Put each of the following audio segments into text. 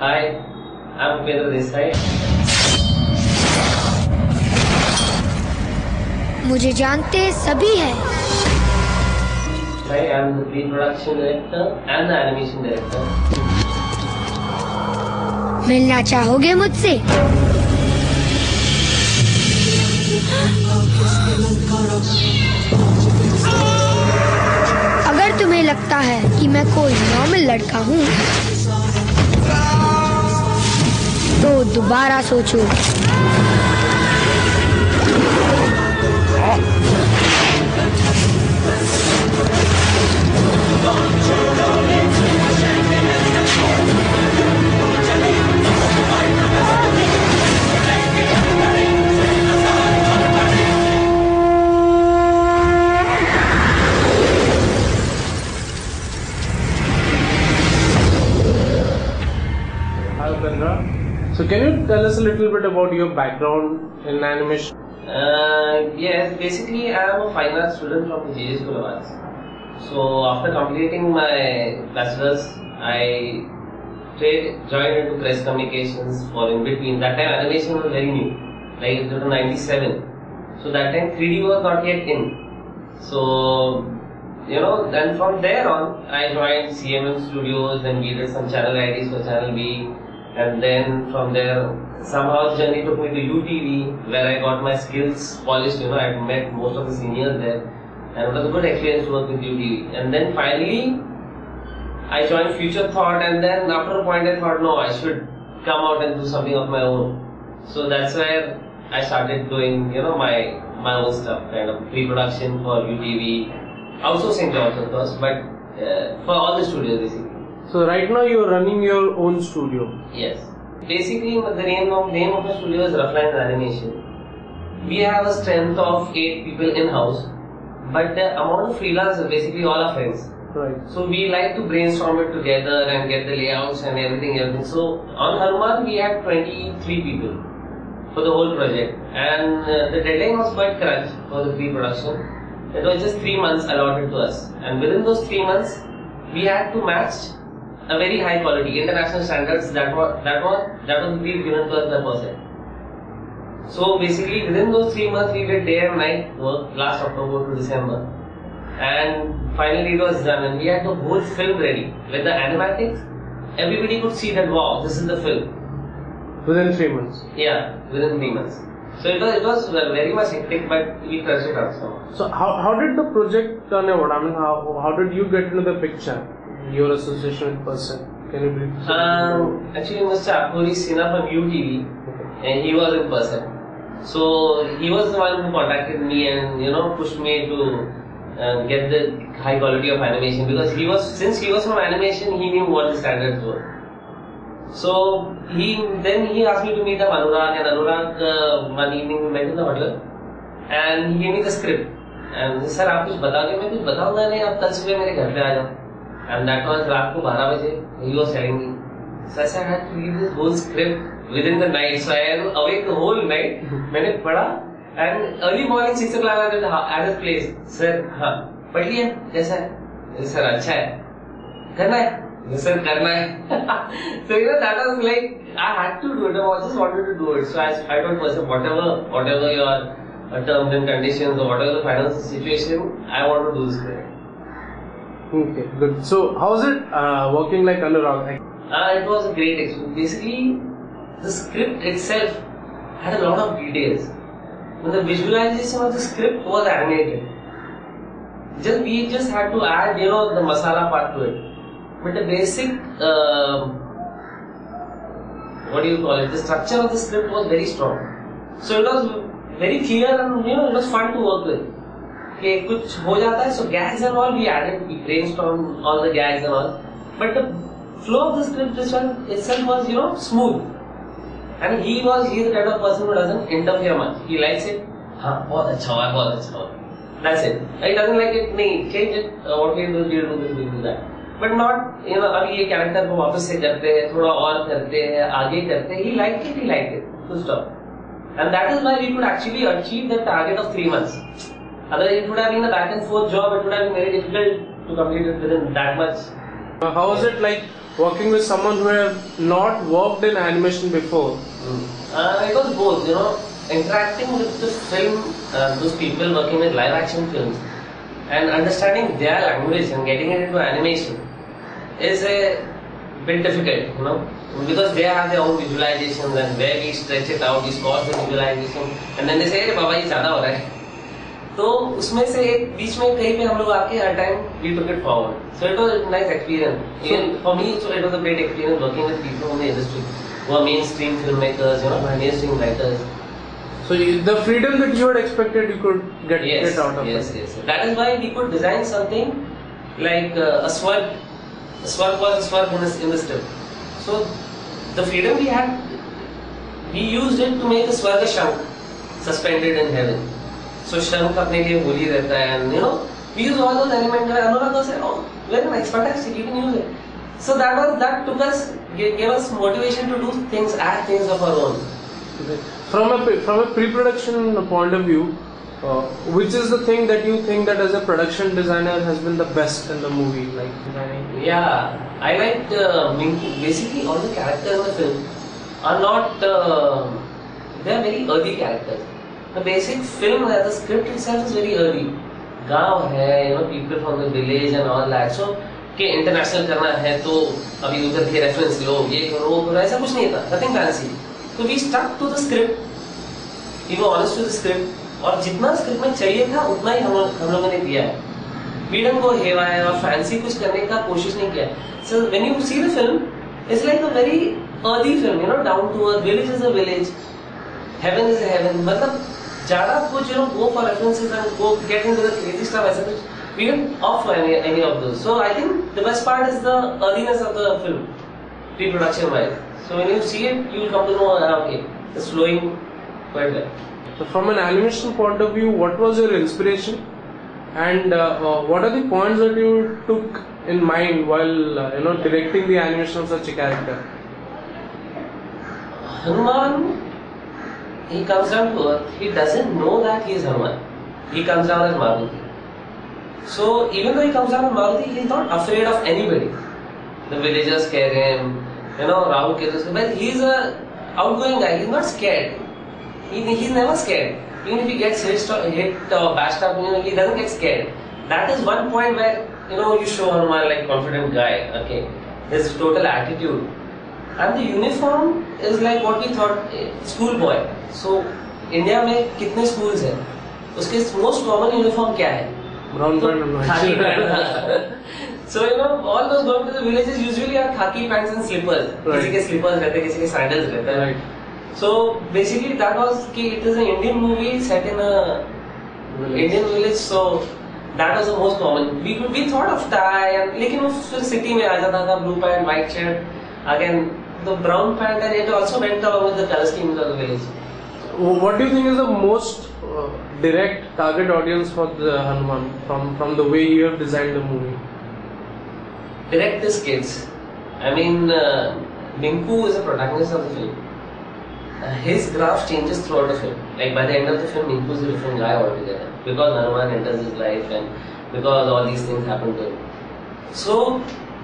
Hi, I'm Upendra Desai. मुझे जानते सभी हैं। I am the pre-production director and the animation director. मिलना चाहोगे मुझसे? अगर तुम्हें लगता है कि मैं कोई नॉर्मल लड़का हूँ, तो दोबारा सोचो। Hi Upendra. So can you tell us a little bit about your background in animation? Yes, basically I am a fine arts student from the JJ School of Arts. So after completing my bachelor's, I joined into press communications for in between. That time animation was very new, like it was 97. So that time 3D was not yet in. So then from there on, I joined CMM Studios, then we did some channel IDs for Channel B, and then from there, somehow the journey took me to UTV, where I got my skills polished. I met most of the seniors there, and it was a good experience to work with UTV. And then finally, I joined Future Thought, and then after a point I thought, no, I should come out and do something of my own. So that's where I started doing, my own stuff, kind of pre-production for UTV. Outsourcing jobs, of course, but for all the studios basically. So right now you are running your own studio. Yes. Basically, the name of the studio is Rough Lines Animation. We have a strength of 8 people in-house, but the amount of freelance is basically all our friends. Right. So we like to brainstorm it together and get the layouts and everything. So on Hanuman we had 23 people for the whole project, and the deadline was quite crunch for the pre-production. It was just 3 months allotted to us, and within those 3 months, we had to match a very high quality international standards. That was the brief given to us by person. So basically, within those 3 months, we did day and night work last October to December, and finally it was done. And we had the whole film ready with the animatics. Everybody could see that wow, this is the film. Within 3 months. Yeah, within 3 months. So it was very much hectic, but we crushed it out somehow. So how did the project turn out? I mean, how did you get into the picture? Your association with person. Can you brief? Actually, Mr. Akuri Sinha from UTV, and he was in person. So he was the one who contacted me and pushed me to get the high quality of animation, because since he was from animation, he knew what the standards were. So he asked me to meet up Anurag, and Anurag one evening we met in the hotel, and he gave me the script. And he said, "आप कुछ बताओगे?" मैं कुछ बताऊंगा नहीं, आप कल सुबह मेरे घर पे आ जाओ. And that was रात को 12 बजे. He was telling me. So I said, I had to read this whole script within the night. So I was awake the whole night. मैंने पढ़ा, and early morning 6 o'clock I was at his place. Sir, हाँ, पढ़ लिया कैसा है? Sir, अच्छा है. करना है? Sir, करना है. So that was like I had to do it. I just wanted to do it. So I told myself, whatever your terms and conditions or whatever the financial situation, I want to do this project. Okay, good. So how was it working like Anurag? It was a great experience. Basically, the script itself had a lot of details. But the visualization of the script was animated. We just had to add, the masala part to it. But the basic, the structure of the script was very strong. So it was very clear and it was fun to work with. Okay, कुछ हो जाता है, so gags and all we added, we brainstormed all the gags and all. But the flow of the script itself was smooth. And he is the kind of person who doesn't interfere much. He likes it. हाँ, बहुत अच्छा हुआ. That's it. He doesn't like it. नहीं, change it. What we do this, we do that. But not, अभी ये character को वापस से करते हैं, थोड़ा और करते हैं, आगे करते हैं. He liked it. Full stop. And that is why we could actually achieve the target of 3 months. Otherwise, it would have been a back and forth job. It would have been very difficult to complete it within that much How was it like working with someone who have not worked in animation before? It was both, interacting with the film, those people working with live action films, and understanding their language and getting it into animation is a bit difficult, because they have their own visualizations and where we stretch it out, we score the visualization, and then they say, "Hey, Baba, ये ज़्यादा हो रहा है." तो उसमें से एक बीच में कहीं पे हम लोग आके हर time we took it forward. So it was a nice experience. Even for me, so it was a great experience working with people in the industry who are mainstream filmmakers, mainstream writers. So the freedom that you had expected, you could get it out of it. Yes. That is why we could design something like a swarg. A swarg was a swarg in the script. So the freedom we had, we used it to make a swarg shank suspended in heaven. So shank अपने लिए होली रहता है, and we use all those elements. And Anurag was said, "Oh, very nice, fantastic, you can use it." So that took us, gave us motivation to do things, add things of our own. From a pre-production point of view, which is the thing that you think that as a production designer has been the best in the movie, like designing? Yeah, I liked basically all the characters in the film are not they are very earthy characters. The basic film, the script itself is very early. गांव है, people from the village and all that. So कि international करना है तो अभी उधर के reference लो, ये करो वो करो, ऐसा कुछ नहीं था. Nothing fancy. So we stuck to the script. We were honest to the script. और जितना स्क्रिप्ट में चाहिए था उतना ही हम लोगों ने दिया है. We didn't go haywire और fancy कुछ करने का कोशिश नहीं किया. So when you see the film, it's like a very earthy film, down to earth. Village is a village. Heaven is a heaven. मतलब ज़्यादा कुछ go for references and go get into the crazy stuff ऐसा कुछ. We didn't opt for any of those. So I think the best part is the earthiness of the film, pre-production wise. So when you see it, you will come to know, okay, it's flowing quite well. So from an animation point of view, what was your inspiration, and what are the points that you took in mind while directing the animation of such a character? Hanuman, he comes down to earth. He doesn't know that he is Hanuman. He comes down as Maruti. So even though he comes down as Maruti, he is not afraid of anybody. The villagers scare him, Rahul Ketu, but he is a outgoing guy. He is not scared. He's never scared. Even if he gets hit or bashed up, he doesn't get scared. That is one point where you show Hanuman like confident guy. Okay, his total attitude, and the uniform is like what we thought, schoolboy. So India में कितने schools हैं? उसके most common uniform क्या है? Brown pant and khaki pant. So all those going to the villages usually are khaki pants and slippers. Right. किसी के slippers रहते हैं, किसी के sandals रहते हैं. Right. So basically that was it is an Indian movie set in a Indian village, so that was the most common. We thought of tie, and लेकिन वो फिर city में आ जाता था, blue pant, white shirt, again the brown pant, and it also went along with the color scheme of the village. What do you think is the most direct target audience for the Hanuman from the way you have designed the movie? Direct is kids. I mean, Minku is a protagonist of the film. His graph changes throughout the film. Like by the end of the film, Minku is a different guy altogether because Hanuman enters his life and because all these things happen to him. So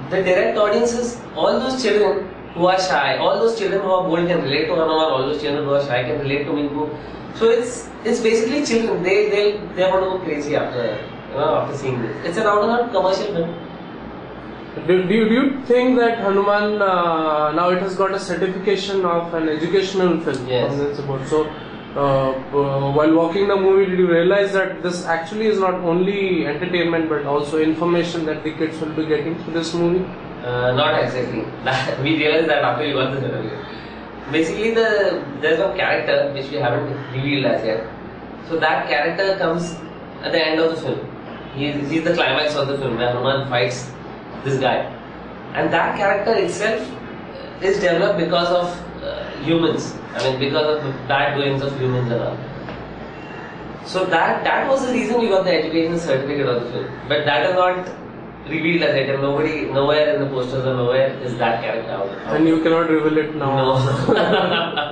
the direct audience is all those children who are shy, all those children who are bold can relate to Hanuman, all those children who are shy can relate to Minku. So it's basically children. They want to go crazy after seeing this. It's an out-and-out commercial film. Do you think that Hanuman now it has got a certification of an educational film? Yes. So while watching the movie, did you realize that this actually is not only entertainment but also information that the kids will be getting through this movie? Not exactly. We realized that after we got the certificate. Basically, there's one character which we haven't revealed as yet. So that character comes at the end of the film. He's the climax of the film where Hanuman fights this guy, and that character itself is developed because of humans. I mean, because of the bad doings of humans and all. So that was the reason we got the education certificate of the film. But that is not revealed as yet, and nowhere in the posters or nowhere is that character out. And you cannot reveal it now. No.